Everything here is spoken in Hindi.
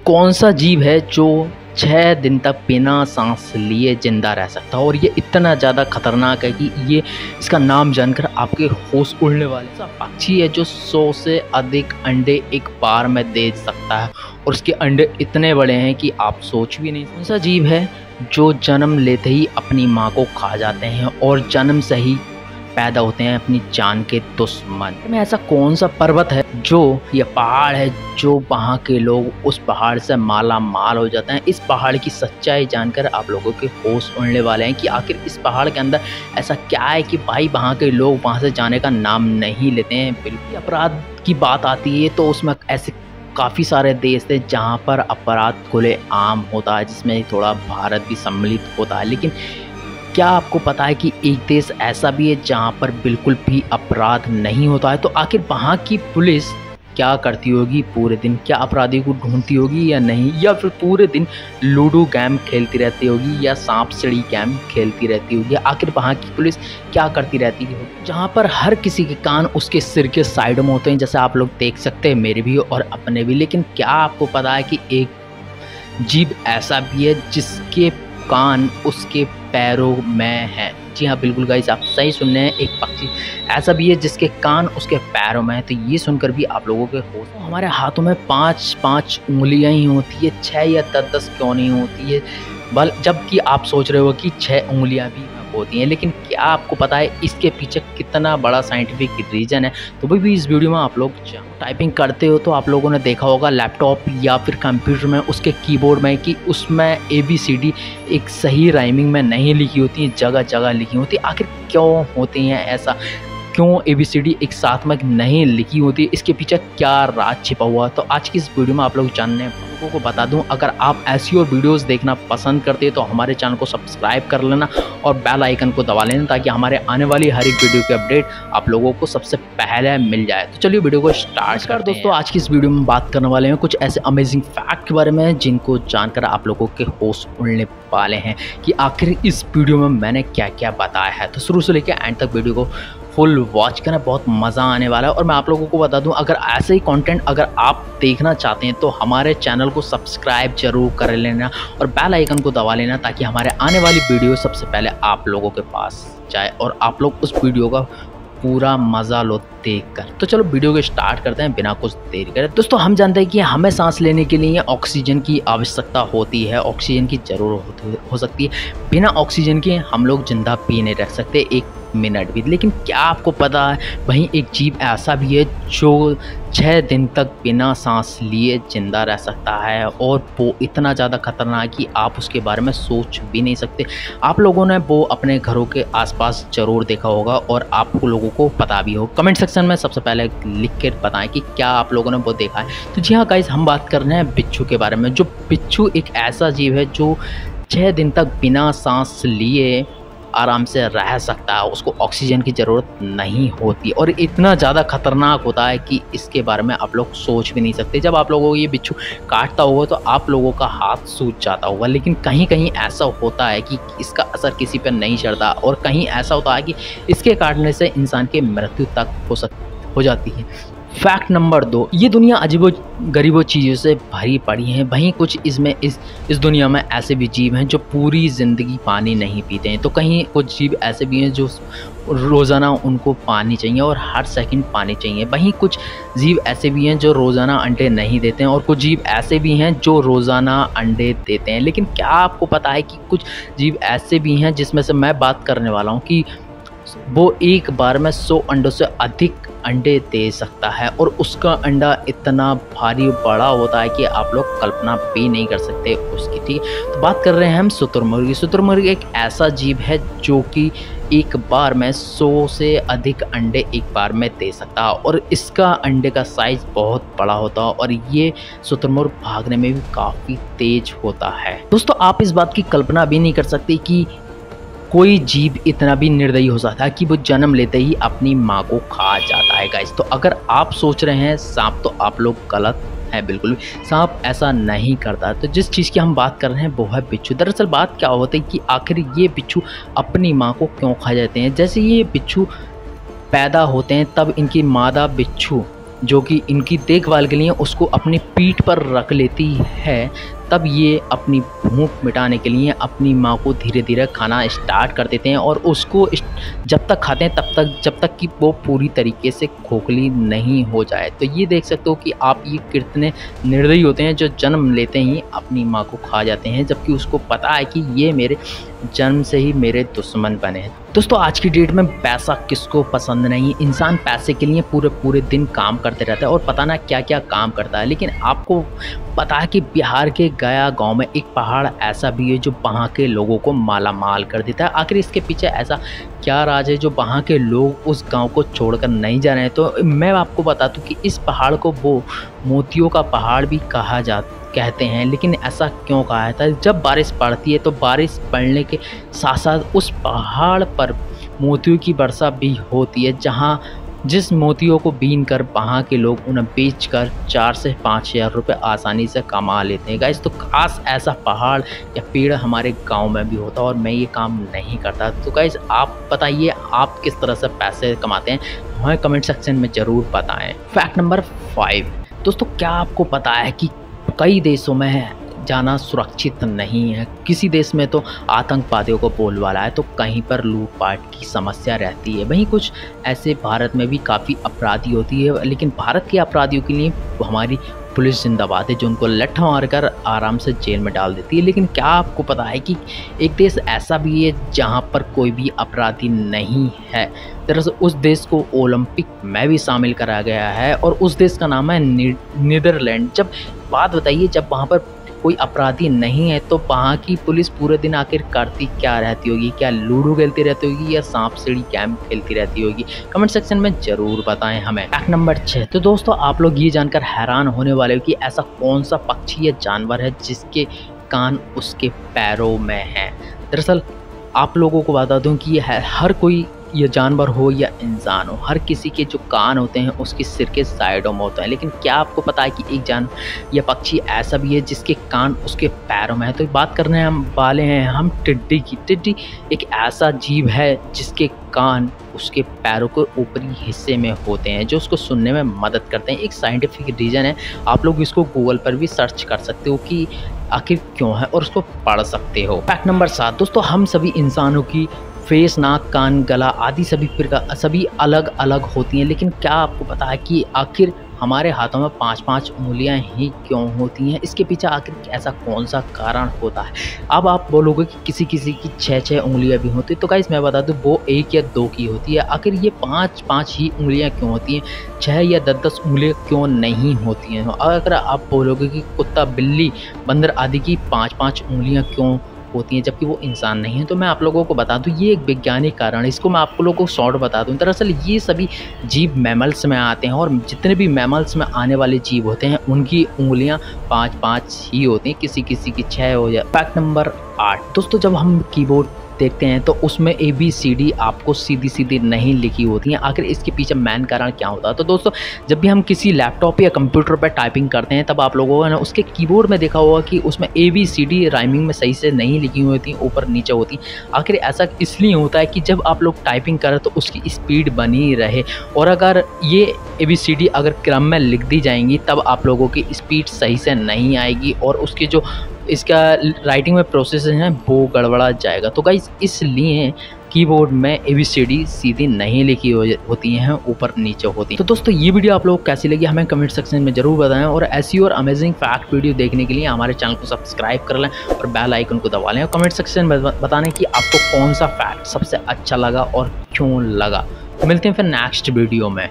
कौन सा जीव है जो 6 दिन तक बिना सांस लिए जिंदा रह सकता है और ये इतना ज़्यादा खतरनाक है कि ये इसका नाम जानकर आपके होश उड़ने वाले। ऐसा पक्षी है जो 100 से अधिक अंडे एक बार में दे सकता है और उसके अंडे इतने बड़े हैं कि आप सोच भी नहीं। कौन सा जीव है जो जन्म लेते ही अपनी माँ को खा जाते हैं और जन्म से ही पैदा होते हैं अपनी जान के दुश्मन। में ऐसा कौन सा पर्वत है जो ये पहाड़ है जो वहाँ के लोग उस पहाड़ से माला माल हो जाते हैं। इस पहाड़ की सच्चाई जानकर आप लोगों के होश उड़ने वाले हैं कि आखिर इस पहाड़ के अंदर ऐसा क्या है कि भाई वहाँ के लोग वहाँ से जाने का नाम नहीं लेते हैं। बिल्कुल अपराध की बात आती है तो उसमें ऐसे काफ़ी सारे देश थे जहाँ पर अपराध खुले आम होता है, जिसमें थोड़ा भारत भी सम्मिलित होता है। लेकिन क्या आपको पता है कि एक देश ऐसा भी है जहाँ पर बिल्कुल भी अपराध नहीं होता है? तो आखिर वहाँ की पुलिस क्या करती होगी पूरे दिन? क्या अपराधी को ढूंढती होगी या नहीं, या फिर पूरे दिन लूडो गेम खेलती रहती होगी या सांप सीढ़ी गेम खेलती रहती होगी? आखिर वहाँ की पुलिस क्या करती रहती है जहाँ पर हर किसी के कान उसके सिर के साइड में होते हैं, जैसे आप लोग देख सकते हैं मेरे भी और अपने भी। लेकिन क्या आपको पता है कि एक जीव ऐसा भी है जिसके कान उसके पैरों में है? जी हाँ बिल्कुल गाइस, आप सही सुन रहे हैं, एक पक्षी ऐसा भी है जिसके कान उसके पैरों में है। तो ये सुनकर भी आप लोगों के होश, हमारे हाथों में 5-5 उंगलियां ही होती है, 6 या 10 क्यों नहीं होती है? जबकि आप सोच रहे हो कि 6 उंगलियां भी होती हैं। लेकिन क्या आपको पता है इसके पीछे कितना बड़ा साइंटिफिक रीज़न है? तो भी इस वीडियो में आप लोग टाइपिंग करते हो तो आप लोगों ने देखा होगा लैपटॉप या फिर कंप्यूटर में उसके कीबोर्ड में कि उसमें ABCD एक सही राइमिंग में नहीं लिखी होती है, जगह जगह लिखी होती है। आखिर क्यों होती हैं ऐसा? क्यों ABCD एक साथ में नहीं लिखी होती है? इसके पीछे क्या राज छिपा हुआ है? तो आज की इस वीडियो में आप लोग जानने लोगों को बता दूं। अगर आप ऐसी और वीडियोस देखना पसंद करते हैं तो हमारे चैनल को सब्सक्राइब कर लेना और बेल आइकन को दबा लेना ताकि हमारे आने वाली हर एक वीडियो की अपडेट आप लोगों को सबसे पहले मिल जाए। तो चलिए वीडियो को स्टार्ट कर दोस्तों। आज की इस वीडियो में बात करने वाले हैं कुछ ऐसे अमेजिंग फैक्ट के बारे में जिनको जानकर आप लोगों के होश उड़ने वाले हैं कि आखिर इस वीडियो में मैंने क्या क्या बताया है। तो शुरू से लेकर एंड तक वीडियो को फुल वॉच करना, बहुत मज़ा आने वाला है। और मैं आप लोगों को बता दूं, अगर ऐसे ही कंटेंट अगर आप देखना चाहते हैं तो हमारे चैनल को सब्सक्राइब जरूर कर लेना और बेल आइकन को दबा लेना ताकि हमारे आने वाली वीडियो सबसे पहले आप लोगों के पास जाए और आप लोग उस वीडियो का पूरा मज़ा लो देखकर। तो चलो वीडियो को स्टार्ट करते हैं बिना कुछ देरी करे। दोस्तों हम जानते हैं कि हमें सांस लेने के लिए ऑक्सीजन की आवश्यकता होती है, ऑक्सीजन की ज़रूरत हो सकती है। बिना ऑक्सीजन के हम लोग जिंदा भी नहीं रह सकते एक मिनट भी। लेकिन क्या आपको पता है वहीं एक जीव ऐसा भी है जो 6 दिन तक बिना सांस लिए जिंदा रह सकता है और वो इतना ज़्यादा खतरनाक कि आप उसके बारे में सोच भी नहीं सकते। आप लोगों ने वो अपने घरों के आसपास ज़रूर देखा होगा और आप लोगों को पता भी हो। कमेंट सेक्शन में सबसे पहले लिख कर बताएं कि क्या आप लोगों ने वो देखा है। तो जी हाँ गाइस, हम बात कर रहे हैं बिच्छू के बारे में। जो बिच्छू एक ऐसा जीव है जो 6 दिन तक बिना सांस लिए आराम से रह सकता है, उसको ऑक्सीजन की ज़रूरत नहीं होती और इतना ज़्यादा खतरनाक होता है कि इसके बारे में आप लोग सोच भी नहीं सकते। जब आप लोगों को ये बिच्छू काटता होगा तो आप लोगों का हाथ सूज जाता होगा, लेकिन कहीं कहीं ऐसा होता है कि इसका असर किसी पर नहीं चढ़ता और कहीं ऐसा होता है कि इसके काटने से इंसान की मृत्यु तक हो जाती है। फैक्ट नंबर 2, ये दुनिया अजीबो गरीबों चीज़ों से भरी पड़ी है। वहीं कुछ इसमें इस दुनिया में ऐसे भी जीव हैं जो पूरी ज़िंदगी पानी नहीं पीते हैं। तो कहीं कुछ जीव ऐसे भी हैं जो रोज़ाना उनको पानी चाहिए और हर सेकंड पानी चाहिए। वहीं कुछ जीव ऐसे भी हैं जो रोज़ाना अंडे नहीं देते हैं और कुछ जीव ऐसे भी हैं जो रोज़ाना अंडे देते हैं। लेकिन क्या आपको पता है कि कुछ जीव ऐसे भी हैं जिसमें से मैं बात करने वाला हूँ कि वो एक बार में 100 अंडों से अधिक अंडे दे सकता है और उसका अंडा इतना भारी बड़ा होता है कि आप लोग कल्पना भी नहीं कर सकते उसकी। ठीक है, तो बात कर रहे हैं हम शुतुरमुर्ग। शुतुरमुर्ग एक ऐसा जीव है जो कि एक बार में 100 से अधिक अंडे एक बार में दे सकता है और इसका अंडे का साइज़ बहुत बड़ा होता है और ये शुतुरमुर्ग भागने में भी काफ़ी तेज होता है। दोस्तों आप इस बात की कल्पना भी नहीं कर सकते कि कोई जीव इतना भी निर्दयी हो सकता है कि वो जन्म लेते ही अपनी माँ को खा जाता है गाइस। तो अगर आप सोच रहे हैं सांप, तो आप लोग गलत हैं बिल्कुल भी। सांप ऐसा नहीं करता। तो जिस चीज़ की हम बात कर रहे हैं वो है बिच्छू। दरअसल बात क्या होती है कि आखिर ये बिच्छू अपनी माँ को क्यों खा जाते हैं? जैसे ये बिच्छू पैदा होते हैं तब इनकी मादा बिच्छू जो कि इनकी देखभाल के लिए उसको अपनी पीठ पर रख लेती है, तब ये अपनी भूख मिटाने के लिए अपनी माँ को धीरे धीरे खाना स्टार्ट कर देते हैं और उसको जब तक खाते हैं तब तक जब तक कि वो पूरी तरीके से खोखली नहीं हो जाए। तो ये देख सकते हो कि आप ये कितने निर्दयी होते हैं जो जन्म लेते ही अपनी माँ को खा जाते हैं, जबकि उसको पता है कि ये मेरे जन्म से ही मेरे दुश्मन बने हैं। दोस्तों आज की डेट में पैसा किसको पसंद नहीं, इंसान पैसे के लिए पूरे पूरे दिन काम करते रहता है और पता ना क्या क्या काम करता है। लेकिन आपको पता है कि बिहार के गया गांव में एक पहाड़ ऐसा भी है जो वहाँ के लोगों को माला माल कर देता है। आखिर इसके पीछे ऐसा क्या राज है जो वहाँ के लोग उस गांव को छोड़कर नहीं जा रहे हैं? तो मैं आपको बता दूं कि इस पहाड़ को वो मोतियों का पहाड़ भी कहते हैं। लेकिन ऐसा क्यों कहा जाता है? जब बारिश पड़ती है तो बारिश पड़ने के साथ साथ उस पहाड़ पर मोतियों की वर्षा भी होती है, जहाँ जिस मोतियों को बीन कर वहाँ के लोग उन्हें बेचकर 4 से 5 हज़ार रुपये आसानी से कमा लेते हैं। गाइस तो काश ऐसा पहाड़ या पेड़ हमारे गांव में भी होता और मैं ये काम नहीं करता। तो गाइस आप बताइए आप किस तरह से पैसे कमाते हैं, हमें कमेंट सेक्शन में ज़रूर बताएं। फैक्ट नंबर 5 दोस्तों, क्या आपको पता है कि कई देशों में जाना सुरक्षित नहीं है? किसी देश में तो आतंकवादियों को बोलबाला है तो कहीं पर लूटपाट की समस्या रहती है। वहीं कुछ ऐसे भारत में भी काफ़ी अपराधी होती है, लेकिन भारत के अपराधियों के लिए हमारी पुलिस जिंदाबाद है जो उनको लट्ठा मारकर आराम से जेल में डाल देती है। लेकिन क्या आपको पता है कि एक देश ऐसा भी है जहां पर कोई भी अपराधी नहीं है? दरअसल उस देश को ओलंपिक में भी शामिल करा गया है और उस देश का नाम है नीदरलैंड। जब बात बताइए, जब वहाँ पर कोई अपराधी नहीं है तो वहाँ की पुलिस पूरे दिन आखिर करती क्या रहती होगी? क्या लूडो खेलती रहती होगी या सांप सीढ़ी गेम खेलती रहती होगी? कमेंट सेक्शन में ज़रूर बताएं हमें। फैक्ट नंबर 6 तो दोस्तों आप लोग ये जानकर हैरान होने वाले हो कि ऐसा कौन सा पक्षी या जानवर है जिसके कान उसके पैरों में हैं। दरअसल आप लोगों को बता दूं कि हर कोई, ये जानवर हो या इंसान हो, हर किसी के जो कान होते हैं उसके सिर के साइडों में होते हैं। लेकिन क्या आपको पता है कि एक या पक्षी ऐसा भी है जिसके कान उसके पैरों में है? तो बात करने हम वाले हैं हम टिड्डी की। टिड्डी एक ऐसा जीव है जिसके कान उसके पैरों के ऊपरी हिस्से में होते हैं जो उसको सुनने में मदद करते हैं। एक साइंटिफिक रीज़न है, आप लोग इसको गूगल पर भी सर्च कर सकते हो कि आखिर क्यों है और उसको पढ़ सकते हो। फैक्ट नंबर 7 दोस्तों, हम सभी इंसानों की फेस, नाक, कान, गला आदि सभी अलग अलग होती हैं। लेकिन क्या आपको पता है कि आखिर हमारे हाथों में 5-5 उंगलियां ही क्यों होती हैं? इसके पीछे आखिर ऐसा कौन सा कारण होता है? अब आप बोलोगे कि किसी किसी की 6-6 उंगलियां भी होती है, तो गाइस मैं बता दूं वो 1 या 2 की होती है। आखिर ये 5-5 ही उंगलियां क्यों होती हैं? 6 या 10-10 उंगलियां क्यों नहीं होती हैं? अगर आप बोलोगे कि कुत्ता, बिल्ली, बंदर आदि की 5-5 उंगलियां क्यों होती हैं जबकि वो इंसान नहीं है, तो मैं आप लोगों को बता दूं ये एक वैज्ञानिक कारण है। इसको मैं आप लोगों को शॉर्ट बता दूं। दरअसल ये सभी जीव मैमल्स में आते हैं और जितने भी मैमल्स में आने वाले जीव होते हैं उनकी उंगलियां 5-5 ही होती हैं, किसी किसी की 6 हो जाए। फैक्ट नंबर 8 दोस्तों, जब हम कीबोर्ड देखते हैं तो उसमें ABCD आपको सीधी सीधी नहीं लिखी होती हैं। आखिर इसके पीछे मेन कारण क्या होता है? तो दोस्तों जब भी हम किसी लैपटॉप या कंप्यूटर पर टाइपिंग करते हैं तब आप लोगों ने उसके कीबोर्ड में देखा होगा कि उसमें ABCD राइमिंग में सही से नहीं लिखी हुई होती, ऊपर नीचे होती। आखिर ऐसा इसलिए होता है कि जब आप लोग टाइपिंग करें तो उसकी स्पीड बनी रहे, और अगर ये ABCD अगर क्रम में लिख दी जाएंगी तब आप लोगों की स्पीड सही से नहीं आएगी और उसके जो इसका राइटिंग में प्रोसेस है वो गड़बड़ा जाएगा। तो गाइस इसलिए कीबोर्ड में ABCD सीधी नहीं लिखी होती हैं, ऊपर नीचे होती हैं। तो दोस्तों ये वीडियो आप लोगों को कैसी लगी हमें कमेंट सेक्शन में जरूर बताएं और ऐसी और अमेजिंग फैक्ट वीडियो देखने के लिए हमारे चैनल को सब्सक्राइब कर लें और बेल आइकन को दबा लें और कमेंट सेक्शन में बताने कि आपको कौन सा फैक्ट सबसे अच्छा लगा और क्यों लगा। मिलते हैं फिर नेक्स्ट वीडियो में।